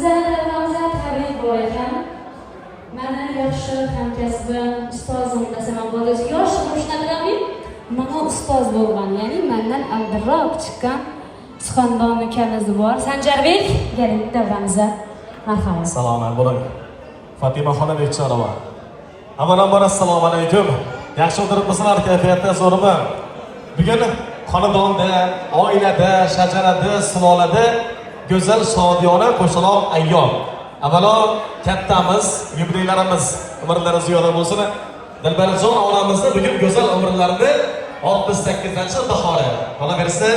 Bizlarga Ramzan tabrik bor ekan. Mana yoshi hamkasbim, ustozim desam bo'ladi. Yosh bo'lishlarini mana ustoz bo'lgan, ya'ni mendan avvalroq chiqqan suxandon ukamiz bor. Sanjarbek, keling davramizga. Marhamat. Assalomu alaykum. Fatima xonim Bechorova. Avvalambor assalomu alaykum. Yaxshi o'tiribmisizlar, kayfiyatda zo'rmi? Bugun xonadonda, oilada, shajarada, sulolada go'zal shodiyona qo'shaloq ayyom. Avvalo kattamiz, yubileylarimiz umrlari ziyoda bo'lsin. Dilbarjon onamizni bugun go'zal umrlarini 68-bahori. Qolaversa,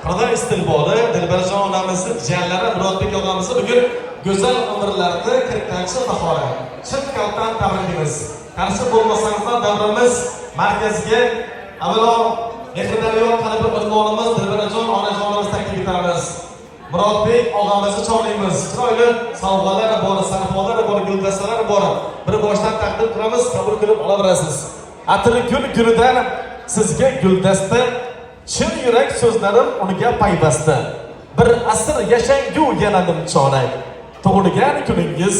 Qur'on istiqboli Dilbarjon onamizni jiyanlari Murodbek og'amizni bugun go'zal umrlarini 40-bahori. Chin qalbdan tabriklaymiz. Qarshi bo'lmasangizlar davrimiz markaziga avvalo Mehrdaryo qalbi o'rmonimiz Dilbarjon onajonimizni taklif etamiz. Murodbek og'amizni chorlaymiz. Chiroyli sovg'alar bor, sarfolar bor, guldastalar bor. Bir boshdan taqdim qilamiz, qabul qilib olaverasiz. Atri gul guridan sizga guldasta, chin yurak so'zlarim unga payvasta. Bir asr yashangu yanadim chorak. Tug'ilgan kuningiz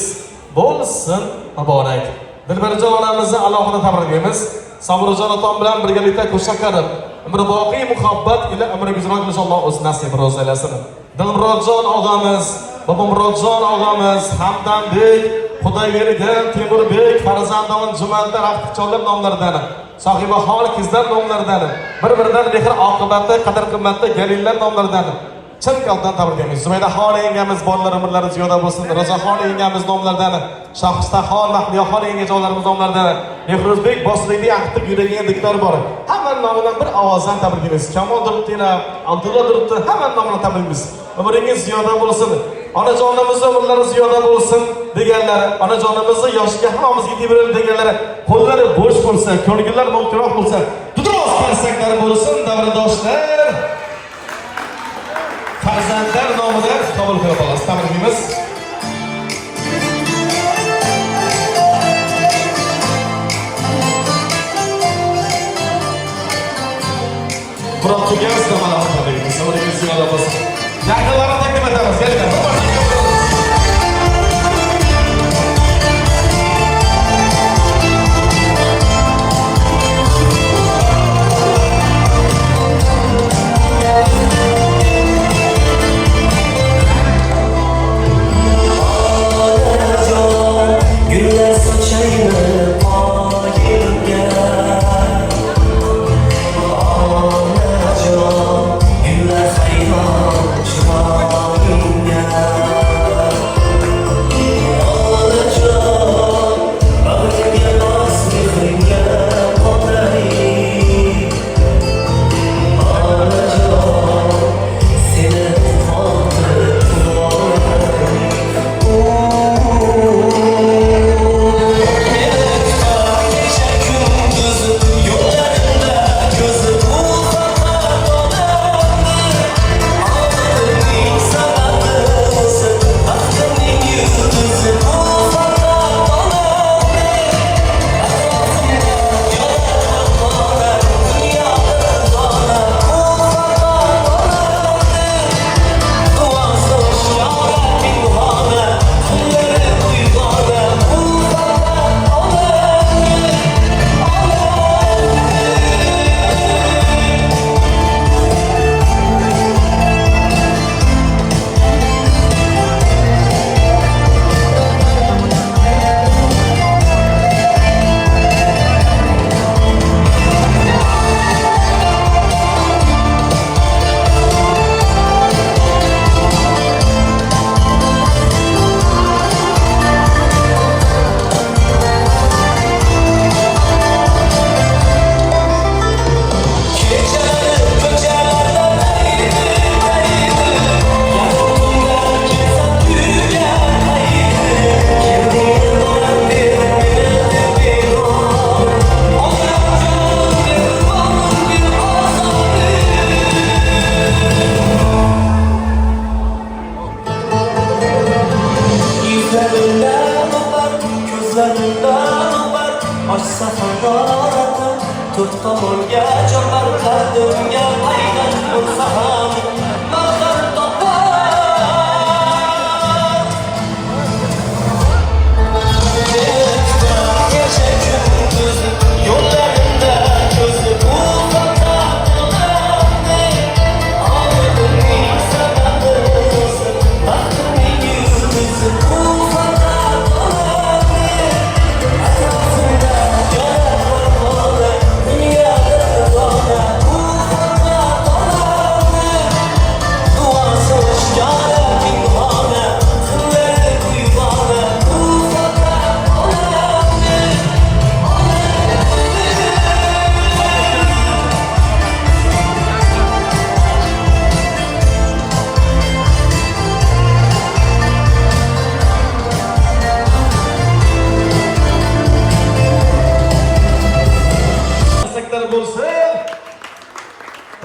bo'lsin muborak. Dilbarjon onamizni alohida tabriklaymiz. Samirjon otam bilan birgalikda qo'shiq qilib, umrboqiy muhabbat ila umringizga inshaalloh o'z nasib ro'z aylasin. Dilmurodjon og'amiz, Bobomurodjon og'amiz, Hamdambek, Xudoybergan, Temurbek, Farzandon, Jumandan, Raftiqjonlar nomlaridan, sohibahol qizlar nomlaridan, bir-biridan mehr oqibatda, qadr-qimmatda galillar nomlaridan chin qalbdan tabriklaymiz. Zubaydaxon yengamiz bolalar umrlari ziyoda bo'lsin. Rozaxon yengamiz nomlaridan, Shohistaxon, Mahliyoxon yengajonlarimiz nomlaridan, Mehruzbek Bosriyning aqtib yuragiga diktor bor. Hamma nomidan bir ovozdan tabriklaymiz. Kamol Durutdina, Abdulla Durutdi hamma nomidan tabriklaymiz. Umringiz ziyoda bo'lsin. Onajonimizning umrlari ziyoda bo'lsin deganlar, onajonimizni yoshiga hammamiz yetib berib deganlar, qo'llari bo'sh bo'lsa, ko'ngillar mo'nkiroq bo'lsa, duduroq qarsaklari bo'lsin davradoshlar. Farzandlar nomidan qabul qilib olasiz. Tabriklaymiz. Murod Tugaz tomonidan tabriklaymiz. Umringiz ziyoda bo'lsin. Yaqinlarni taklif etamiz. Kelinglar.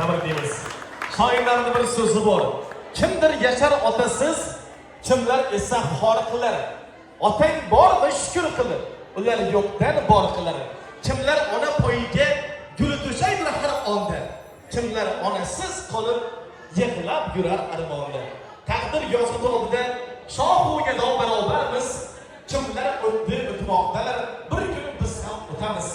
tabriklaymiz. Shoirlarning bir so'zi bor. Kimdir yashar otasiz, kimlar esa xor qilar. Otang bor va shukr qil. Ular yo'qdan bor qilar. Kimlar ona poyiga gul to'shaydilar har onda. Kimlar onasiz qolib yig'lab yurar armonda. Taqdir yozib oldida shohuga do barobarmiz. Kimlar o'tdi o'tmoqdalar, bir kun biz ham o'tamiz.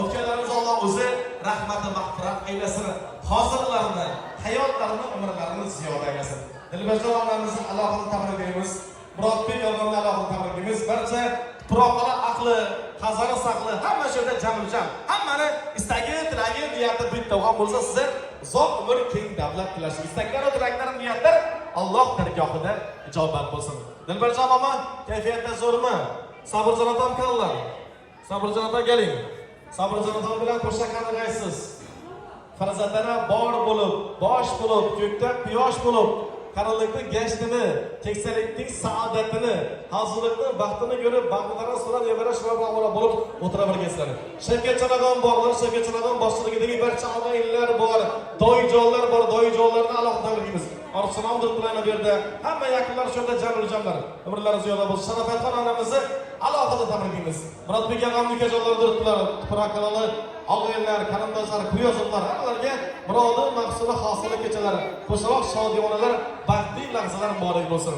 O'tganlarimiz Alloh o'zi rahmat va mag'firat aylasin. Hozirlarni, hayotlarini, umrlarini ziyoda aylasin. Dilbajor onamizni alohida tabriklaymiz. Murodbek og'amni alohida tabriklaymiz. Barcha tuproqlar aqli, qazoni saqli, hamma joyda jamljam. Hammani istagi, tilagi, niyati bitta ham bo'lsa, sizga uzoq umr, keng davlat tilash. Istaklar va tilaklar, niyatlar Alloh dargohida ijobat bo'lsin. Dilbajor og'am, kayfiyatda zo'rmi? Sabrjon otam keldilar. Sabrjon otam keling. Sabrjon otam bilan qo'shqa qanaqaysiz? Farzandlari bor bo'lib, bosh bo'lib, ko'kda quyosh bo'lib, qarinlikning gashtini, keksalikning saodatini, hozirlikning baxtini ko'rib, baxtlarni so'rab, nevara shuvabra bo'lib o'tira bilgaysizlar. Shavkat Chanagon borlar, Shavkat Chanagon boshchiligidagi barcha oilalar bor, doijonlar bor, doijonlarni alohida tabriklaymiz. Orqasidan bilan bu yerda hamma yaqinlar shunda jamlar. Umrlari ziyoda bo'lsin. Sharafatxon onamizni alohida tabriklaymiz. Murodbek og'amning ukajonlari turibdilar. Tuproq kanali og'aylar, qarindoshlar, kuyovlar hammalarga murodi, maqsudi, hosili kechalari, qo'shaloq shodiyonalar, baxtli lahzalar muborak bo'lsin.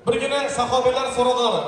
Bir kuni sahobalar so'radilar: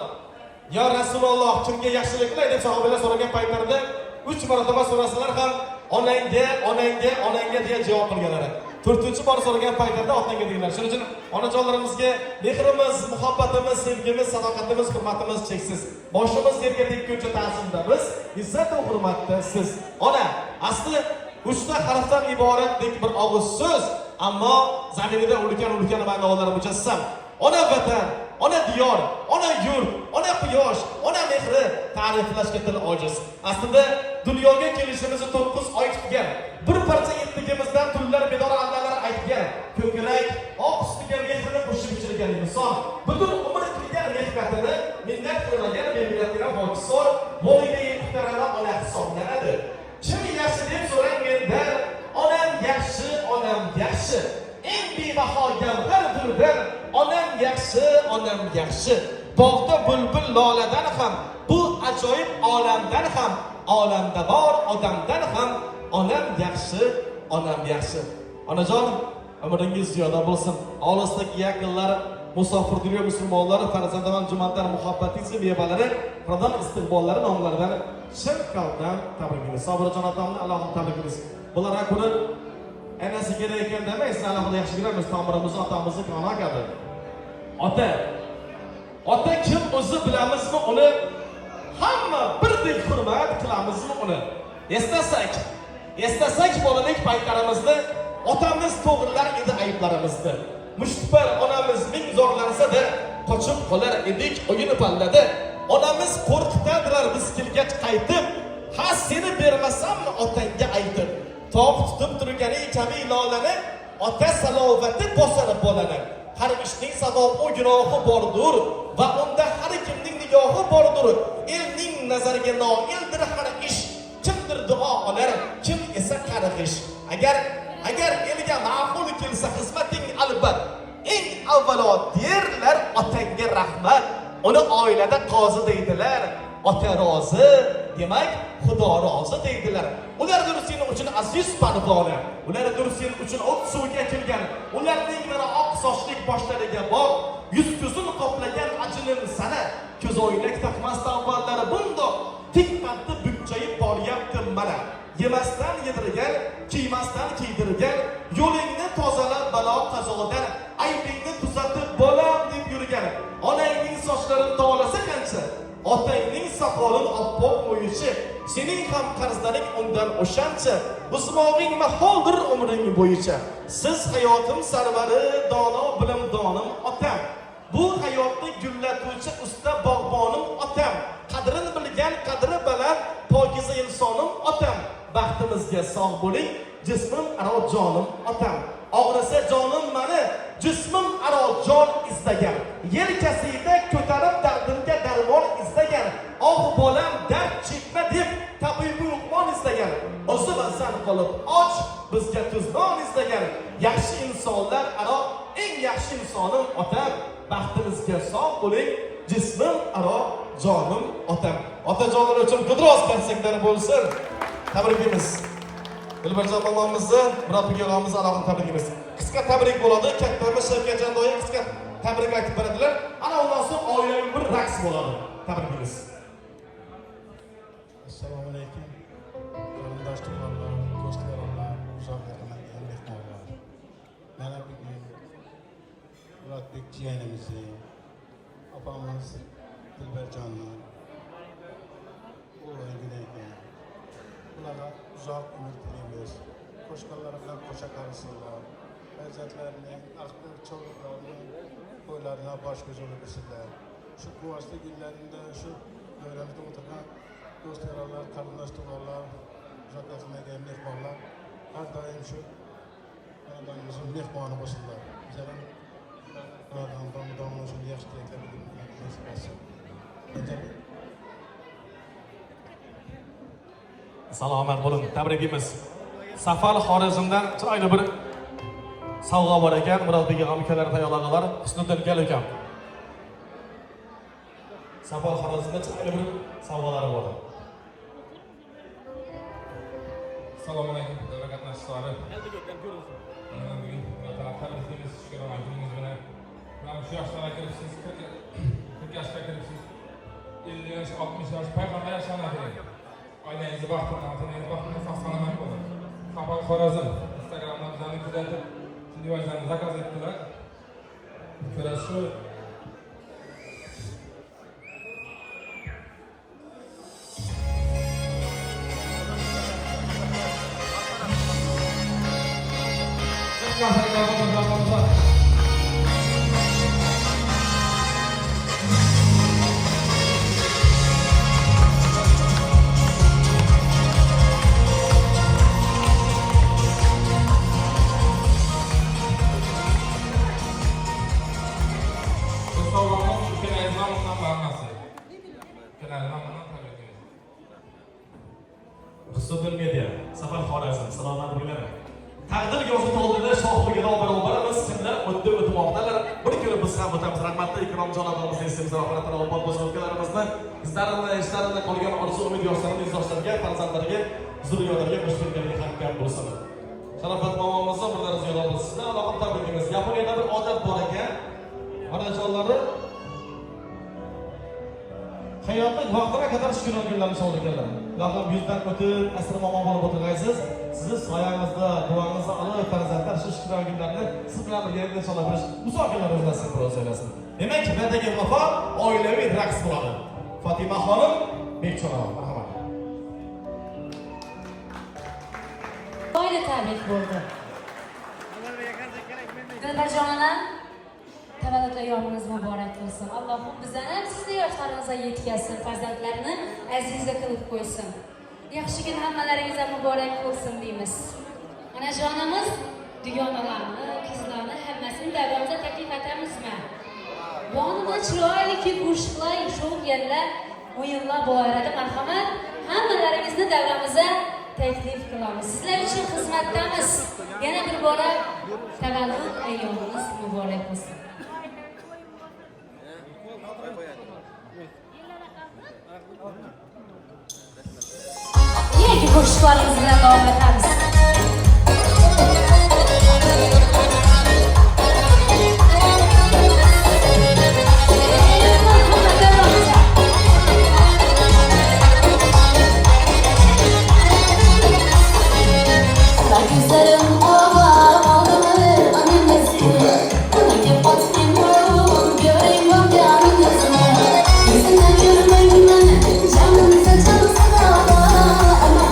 "Ya Rasululloh, kimga yaxshilik qilay?" deb sahobalar so'ragan paytlarida 3 marotaba so'rasalar ham onangga deya javob qilganlar. 4-bor so'ragan paytlarda otangga deganlar. Shuning uchun onajonlarimizga mehrimiz, muhabbatimiz, sevgimiz, sadoqatimiz, hurmatimiz cheksiz. Boshimiz yerga tekkuncha ta'zimdamiz, izzat va hurmatda siz. Ona asli 3 ta harfdan iborat bir og'iz so'z, ammo zaminida ulkan ma'nolar mujassam. Ona vatan, ona diyor, ona yurt, ona quyosh, ona mehri ta'riflashga til ojiz. Aslida dunyoga kelishimizni 9 oy kutgan, bir parcha etligimizdan tunlar bedor allalar aytgan, ko'krak oq ustiga mehrini qo'shib ichirgan inson, butun umr qilgan mehnatini minnat qilmagan millatga boqsor, bo'yiga yetib ona hisoblanadi. Kim yaxshi deb so'rang mendan, onam yaxshi. Eng bebaho gavhardirdan, onam yaxshi. Bog'da bulbul loladan ham, bu ajoyib olamdan ham, olamda bor odamdan ham onam yaxshi. Onajon, umringiz ziyoda bo'lsin. Olisdagi yaqinlar, musofir dunyo musulmonlari, farzandaman jumatlar muhabbatingiz mevalari, Ramazon istiqbollari nomlaridan chin qalbdan tabriklaymiz. Sabrjon otamni alohida tabriklaymiz. Bular kuni enasi kerak ekan demaysiz, alohida yaxshi ko'ramiz, tomirimizni otamizni qoni akadi. Ota kim o'zi bilamizmi uni? Hamma birdek hurmat qilamizmi uni? Eslasak bolalik paytlarimizni, otamiz to'g'rilar edi ayblarimizni. Mushtipar onamiz ming zo'rlansa-da, qochib qolar edik o'yin pallada. Onamiz qo'rqitadilar biz kelgach qaytib, ha seni bermasammi otangga aytib. Tog' tutib turgani kabi lolani, ota salovati bosar bolani. Har ishning savob va gunohi bordir va unda har kimning nigohi bordir. Elning nazariga noildir har ish. Kimdir duo olar, kim esa qarg'ish. Agar elga ma'qul kelsa xizmating albat, eng avvalo derlar otangga rahmat. Uni oilada qozi deydilar, ota rozi, demak Xudo rozi deydilar. Ulardir sening uchun aziz parvona, ulardir sening uchun o't suvga kelgan, ularning mana oq sochli boshlariga boq, yuz ko'zini qoplagan ajinin sana, ko'z o'ynak taqmasdan avvallari bundoq tikpatni bukchayib boryapti mana. Yemasdan yedirgan, kiymasdan kiydirgan, yo'lingni tozalab balo qazodan, aybingni tuzatib bolam deb yurgan. Onangning sochlarini tovalasa qancha, otangning soqolin oppoq qo'yishi, sening ham qarzlaring undan o'shancha, buzmog'ing maholdir umring bo'yicha. Siz hayotim sarvari, dono bilim donim otam. Bu hayotni gullatuvchi usta bog'bonim otam. Qadrini bilgan, qadri baland, pokiza insonim otam. Baxtimizga sog' bo'ling, jismim aro jonim otam. Og'risa jonim mani, jismim aro jon izlagan. Yelkasida ko'tarib dardimga darmon izlagan. Oh bolam dard chekma deb tabibi Luqmon izlagan, o'zi vazan qolib och, bizga tuznon izlagan yaxshi insonlar aro eng yaxshi insonim otam, baxtimizga sog' bo'ling, jismim aro jonim otam. Otajonlar uchun qudros konsertlar bo'lsin. Tabriklaymiz. Dilbarjon momomizni, Murod og'amizni alohida tabriklaymiz. Qisqa tabrik bo'ladi, kattamiz Shavkatjon doim qisqa tabrik aytib beradilar. Ana undan so'ng oilaviy bir raqs bo'ladi. Tabriklaymiz. Assalomu alaykum. Qarindoshlar, do'stlar, uzoq yaqinlarga mehmonlar. Mana bugun Murodbek jiyanimizni, opamiz Dilbarjonni o'g'liga ularga uzoq umr tilaymiz. Qo'shqanlar bilan qo'sha qolsinlar. Farzandlarining aql cho'g'larini qo'ylarına bosh ko'z bo'lsinlar. Shu quvonchli kunlarida shu yonimizda o'tirgan do'stlar, qarindoshlar, uzoq yaqinlarga mehmonlar har doim shu xonadonimizning mehmoni bo'lsinlar. Bizlar xonadonimizni yaxshi tilaklar bilib Salomat bo'ling, tabriklaymiz. Safar xorijimdan chiroyli bir sovg'a bor ekan, Murodbek og'am ukalar tayyorladilar. Husniddin aka ukam. Safar xorijimdan chiroyli bir sovg'alari bor. Assalomu alaykum, davlat qatnashchilari. Bugun tabriklaymiz, shukur omaningiz bilan. Mana shu yoshlarga kiribsiz, 40 yoshga kiribsiz. 50 yosh, 60 yosh payg'ambar yashanadi. Oilangizni baxtini saqlanamak bo'ladi. Safar Xorazm Instagramdan bizlarni kuzatib, videolarni zakaz etdilar. Ko'rasiz. Husniddin Media, Safar Xorazm, salomat bo'linglar. Taqdir yo'zi to'ldida shohligida barobarimiz kimlar o'tmoqdalar. Bir kuni biz ham o'tamiz. Rahmatli ikromjon odamimizni esimiz rahmatlar olib o'zbeklarimizni, bizlarni ishlarini qolgan orzu umid yoshlarimiz, yoshlarga, farzandlariga, zurriyotlariga qo'shilganiga hamkor bo'lsin. Sharofat momomizni burada ziyorat qilib sizlar alohida tabriklaymiz. Yaponiyada bir odat bor ekan. Onajonlari hayotning vaqtiga qadar shukur olganlarni sog'liqlarni. Yaqin 100 dan o'tib, asr momo bo'lib o'tirgansiz, siz soyangizda, duongizni olib farzandlar shu shukur olganlarni siz bilan birga inshaalloh bir musofalar o'tkazib ko'rasiz. Demak, berdagi vafo oilaviy raqs bo'ladi. Fatima xonim, Bekchonova, marhamat. Oila tabrik bo'ldi. Dilbarjon ona, tavallud ayyomingiz muborak bo'lsin. Allohim bizlarni sizning yoshlaringizga yetkazsin, farzandlarni aziza qilib qo'ysin. Yaxshigina hammalaringizga muborak bo'lsin deymiz. Onajonimiz dugonalarni, qizlarni hammasini davramizga taklif etamizmi? Yonida chiroyli qo'shiqlar, sho'g'illar, o'yinlar boradi. Marhamat, hammalaringizni davramizga taklif qilamiz. Sizlar uchun xizmatdamiz. Yana bir bora tavallud ayyomingiz muborak bo'lsin. Yangi qo'shiqlarimiz bilan davom etamiz. Canımıza çalsa da ama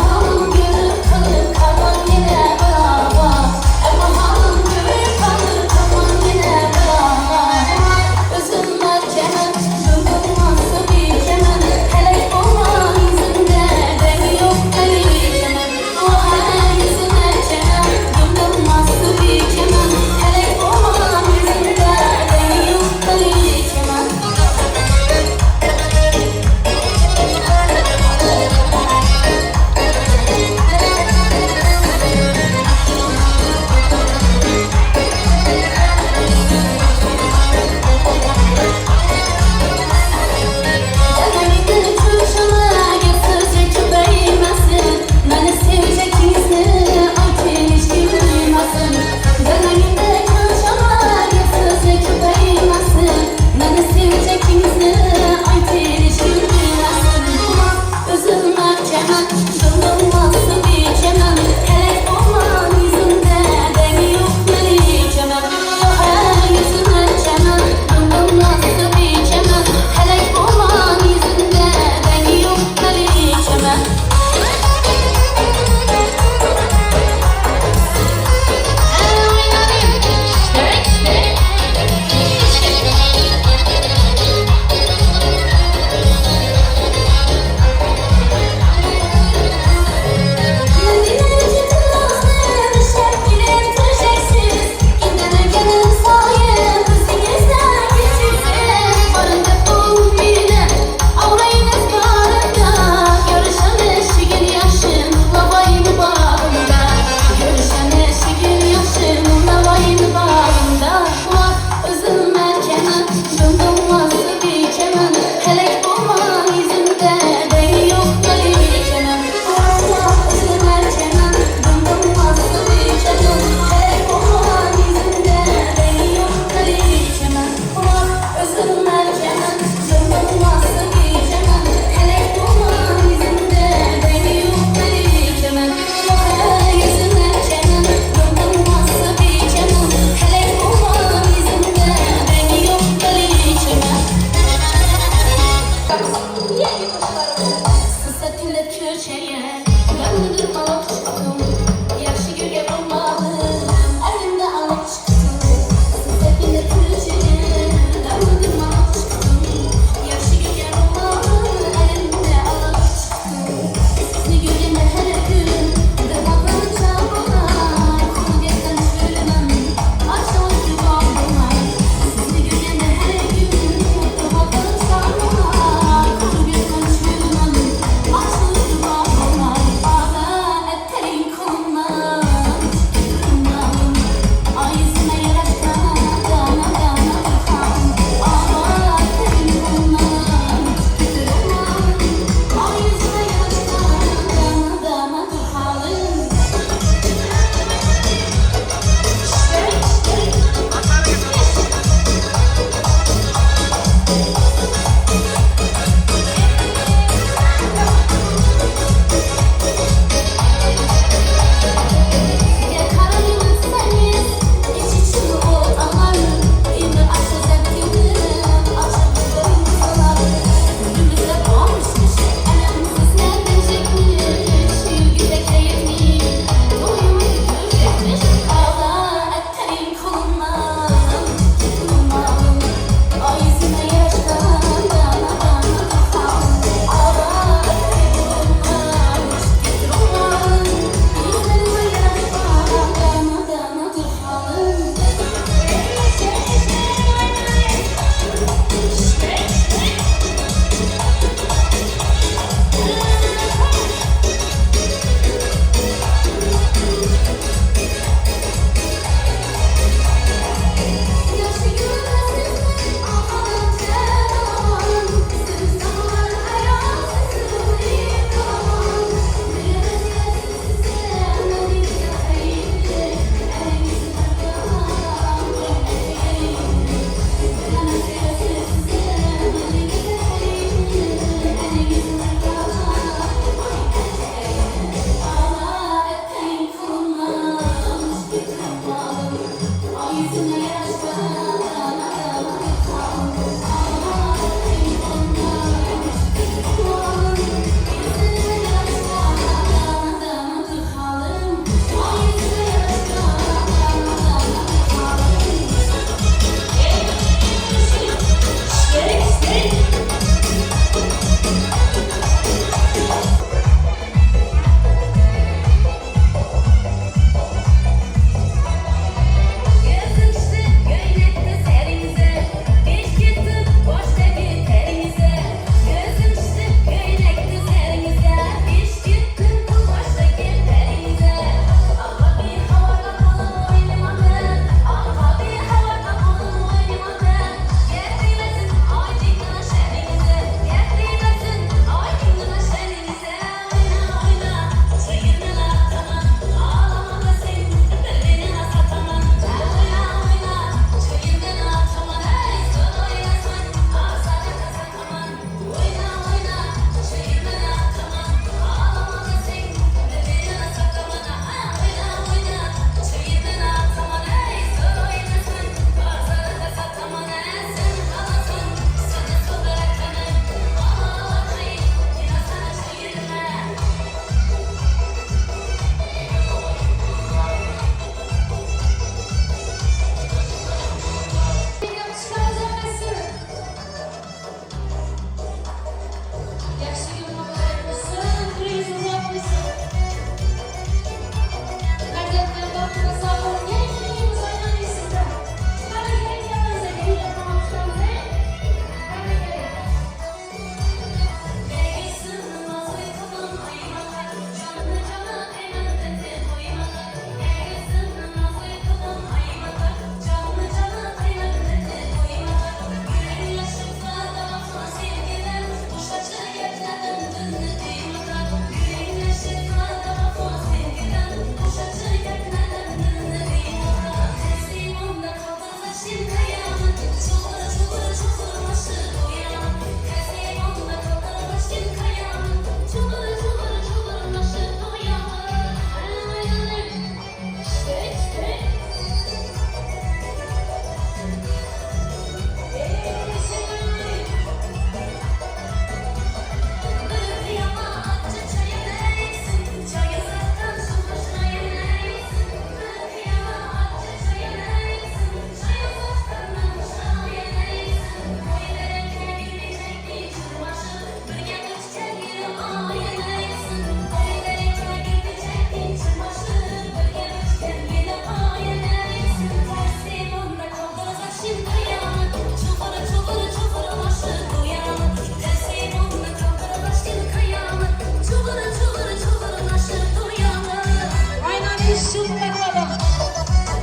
süper baba.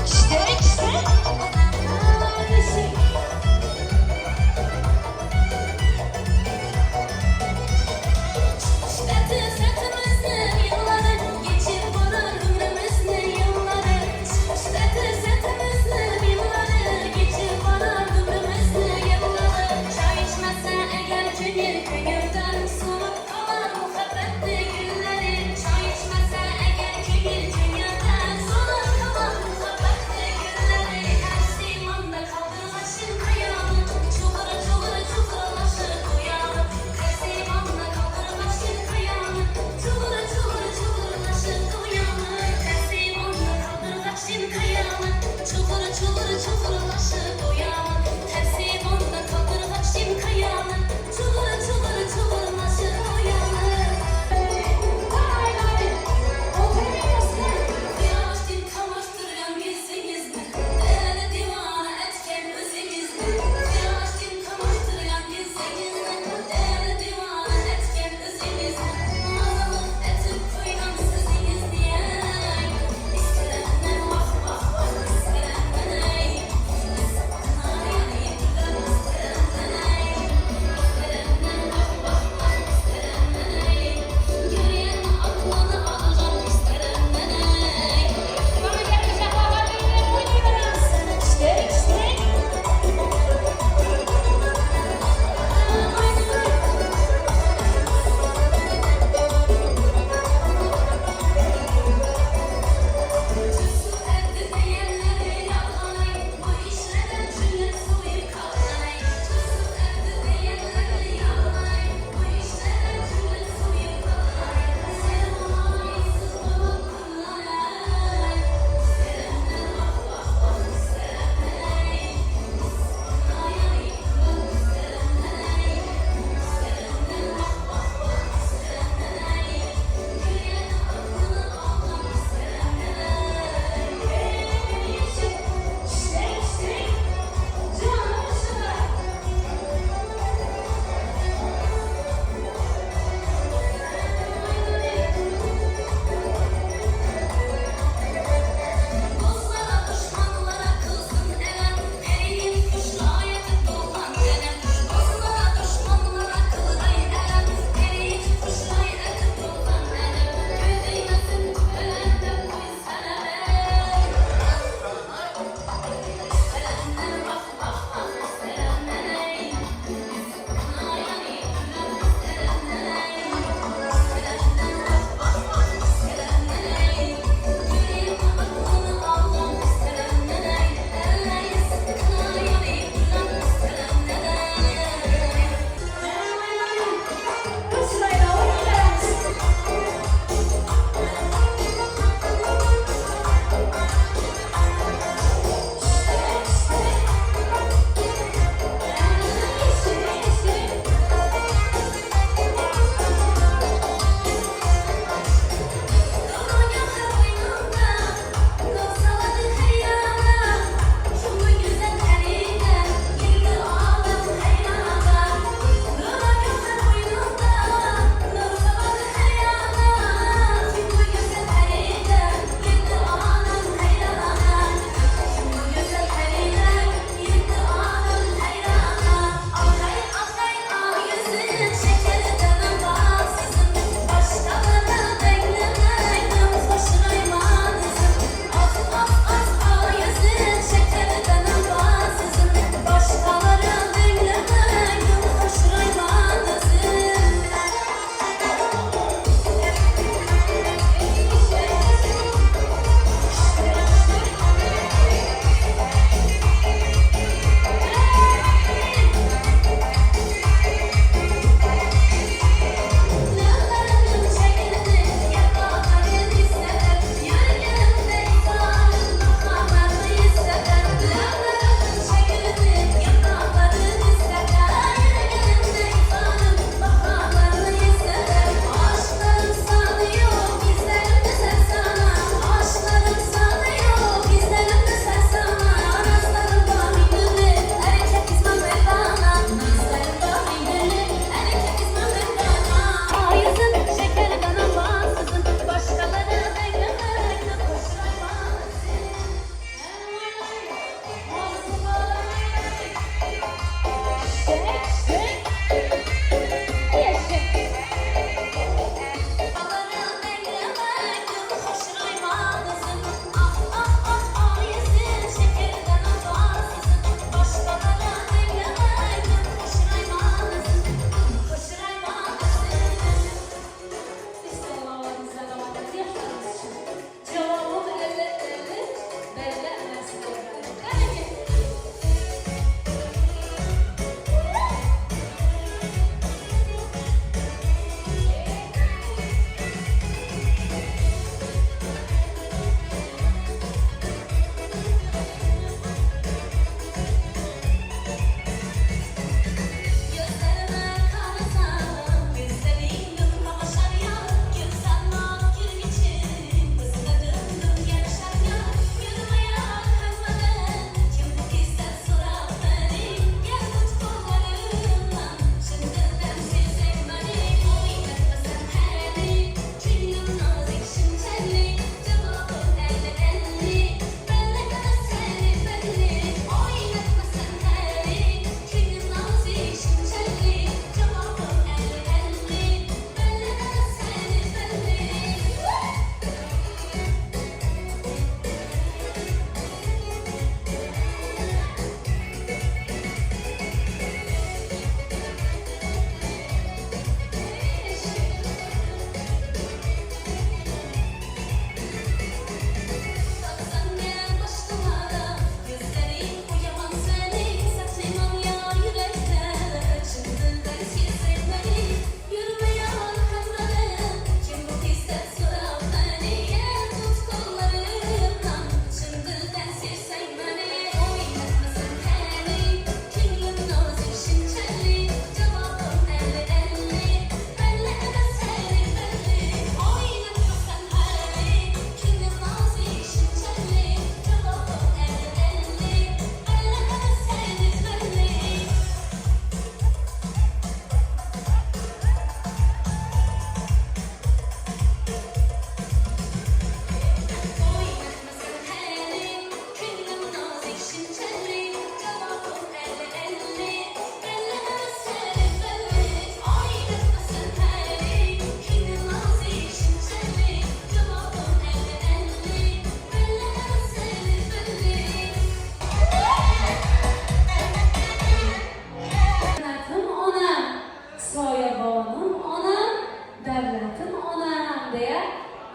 İşte. Harisi.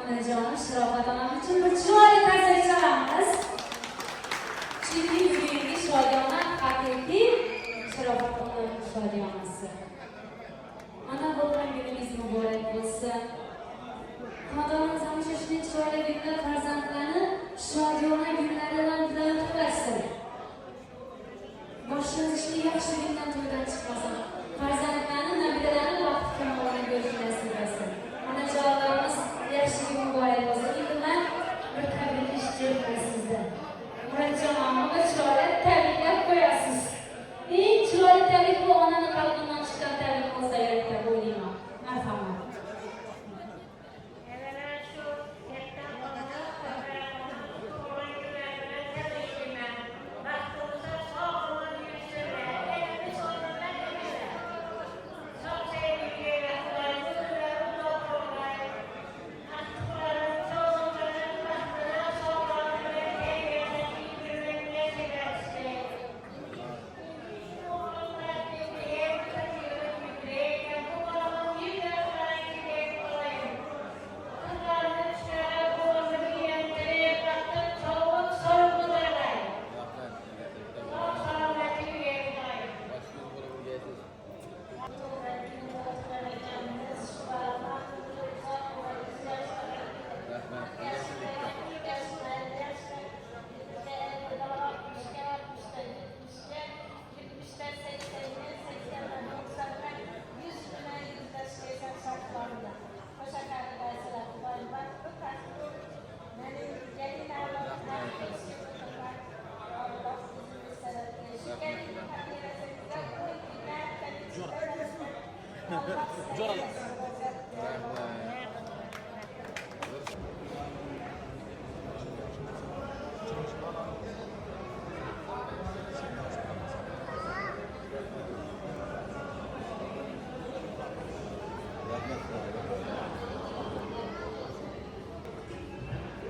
onajonim Shirofat onam uchun bir chiroyli tarsaki chalamiz. Chunki bugungi shodiyona haqiqiy Shirofat onam shodiyonasi. Ana bo'lgan kuningiz muborak bo'lsin. Xonadonimiz hamisha shunday chiroyli kunlar farzandlarni shodiyona kunlari bilan qutlasin. Boshimiz ishni yaxshi kundan to'ydan chiqmasin. Farzandlarni, nabiralarni vaqti kamolini ko'rish nasib etsin. Onajonlarimiz yaxshi kun muborak bo'lsin. Endi men bir tabrik eshitib sizdan. Murodjon onaga chiroyli tabriklab qo'yasiz. Eng chiroyli tabrik bu onani qalbidan chiqqan tabrik bo'lsa kerak deb o'ylayman. Marhamat.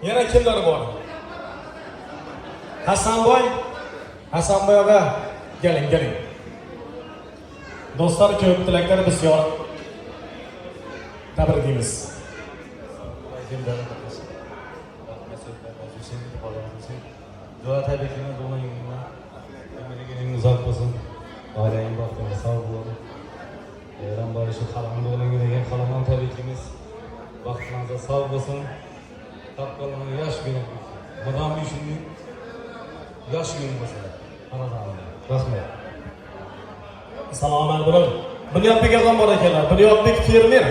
Yana kimlar bor? Hasanboy aka, keling. Do'stlar, ko'p tilaklar bisyor. Tabriklaymiz. Doğa tabriklaymiz ona yoluna. Emeğinin uzak olsun. Ailenin baktığına sağ olun. Eren barışı kalan doğunun gününe kalan tabriklaymiz. Baktığınıza sağ olsun. Tapkalarına yaş günü. Madam işini yaş günü mesela. Rahmet. Salomat bo'ling. Bunyodbek og'am bor ekanlar. Bunyodbek fermer.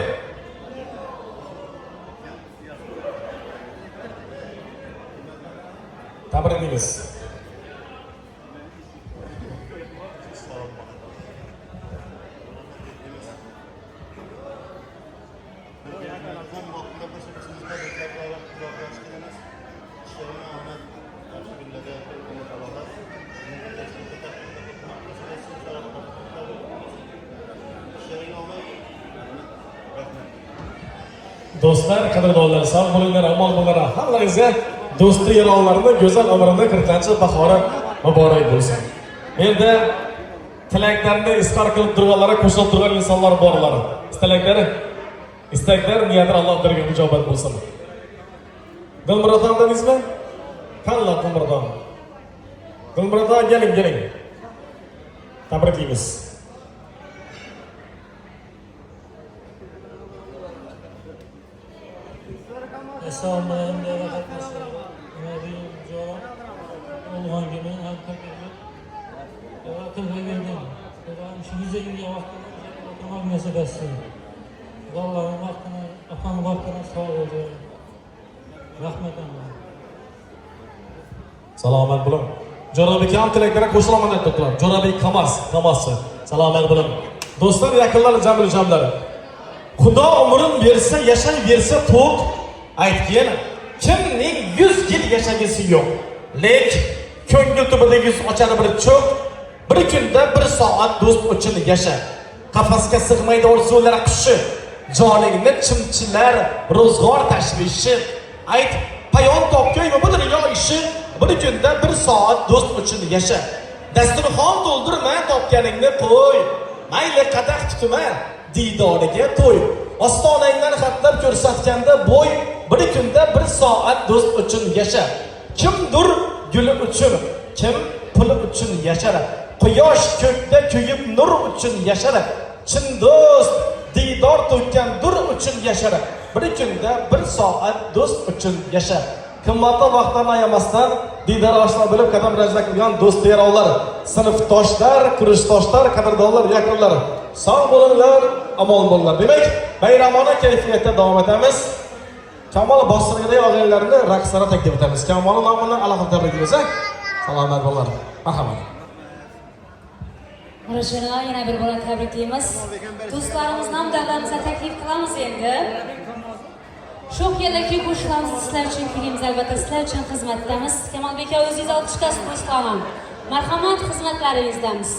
Tabriklaymiz. Do'stlar, qadrdonlar, sog' bo'linglar, omon bo'linglar. Hammangizga do'stlik yo'llarini go'zal umrimda 40-chi bahori muborak bo'lsin. Endi tilaklarni izhor qilib turganlar, qo'shilib turgan insonlar borlar. Istaklar, niyatlar Alloh bergan ijobat bo'lsin. Dilmurodjon deysizmi? Qanday Dilmurodjon? Dilmurodjon, keling. Tabriklaymiz. Assalomu alaykum deyman qatnashchilar. Nima javob? Olgan gibi hakikaten. Yaratib qo'yganman. Xudoim shu yuzaga vaqtida munosabatsi. Allohning vaqtini, afon vaqtini sog' bo'lsin. Rahmat Allah. Salomat bo'ling. Jo'rabek ham tilaklarga qo'shilaman deb turibdilar. Jo'rabek Kamazchi. Salomat bo'ling. Do'stlar, yaqinlar jamlar. Xudo umrin bersa, yashayversa to'q. Aytgan, kimning 100 yil yashagisi yo'q. Lek ko'ngil tubida yuz ochar bir cho'q. Bir kunda 1 soat do'st uchun yasha. Qafasga sig'maydi orzular qushi. Joningni chimchilar ro'zg'or tashvishi. Ayt, payon topgaymi bu dunyo ishi? Bir kunda 1 soat do'st uchun yasha. Dasturxon to'ldirma, topganingni qo'y. Mayli qadah tutma, diydoriga to'y. ostonangdan xatlab ko'rsatganda bo'y bir kunda 1 soat do'st uchun yasha. Kimdir guli uchun, kim puli uchun yashar. Quyosh ko'kda kuyib nur uchun yashar. Chin do'st diydor to'kkan dur uchun yashar. Bir kunda 1 soat do'st uchun yashar. Qimmatli vaqtlarni ayamasdan diydor oshna bo'lib qadam rajda qilgan do'st yarovlar, sinfdoshlar, kurashdoshlar, qadrdonlar, yaqinlar, sog' bo'linglar, omon bo'linglar. Demak, bayramona kayfiyatda davom etamiz. Kamol bostirgidagi og'aylarni raqslara taklif etamiz. Kamol nomidan alohida tabriklaymiz. Salomat bo'linglar. Marhamat. Mana shuni yana bir bora tabriklaymiz. Do'stlarimizni ham davlatimizga taklif qilamiz endi. Shu yerdagi qo'shiqlarimiz sizlar uchun kuylaymiz, albatta sizlar uchun xizmatdamiz. Kamolbek aka o'zingiz olqishlaysiz do'stlarim. Marhamat, xizmatlaringizdamiz.